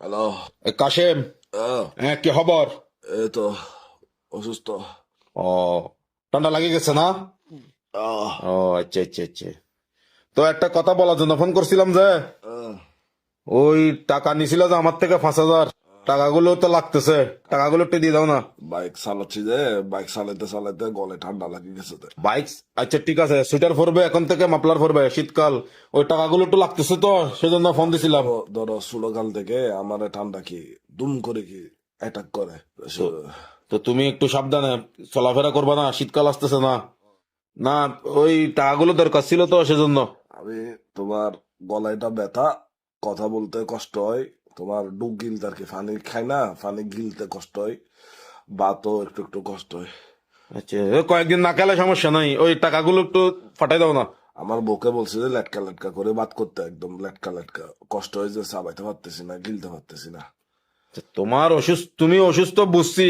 Hello. Kashem, হ্যাঁ কি খবর? এই তো অসুস্থ। ও, ঠান্ডা লাগে গেছে না? আহ, ও আচ্ছা আচ্ছা আচ্ছা। তো একটা কথা বলার জন্য ফোন করছিলাম যে আহ, ওই টাকা নিছিল যে আমার থেকে 5,000, টাকাগুলো তো লাগতেছে, টাকাগুলো একটু দিয়ে দাও না। বাইক চালাচ্ছি যে, বাইক চালাইতে চালাইতে গলে ঠান্ডা লাগে গেছে তো। বাইক, আচ্ছা ঠিক আছে, সুইটার পরবে এখন থেকে, মাফলার পরবে, শীতকাল, ওই টাকাগুলো একটু লাগতেছে তো, সেজন্য ফোন দিছিলাম। ধরো ছোটকাল থেকে আমার ঠান্ডা কি দুম করে কি অ্যাটাক করে। তো তো তুমি একটু সাবধানে চলাফেরা করবা না, শীতকাল আসতেছে না। না, ওই টাকাগুলো দরকার ছিল তো সেজন্য। আমি তোমার গলায়টা ব্যথা, কথা বলতে কষ্ট হয়, তোমার ডুব গিলতে আর কি, পানি খাই না, পানি গিলতে কষ্ট হয়, বাতও একটু একটু কষ্ট হয়। আচ্ছা, কয়েকদিন না খেলে সমস্যা নাই, ওই টাকাগুলো একটু ফাটাই দাও না। আমার বউকে বলছে যে লেটকা লেটকা করে বাত করতে, একদম লেটকা লেটকা, কষ্ট হয় যে চাবাইতে পারতেছি না, গিলতে পারতেছি না। তোমার অসুস্থ, তুমি অসুস্থ বুঝছি,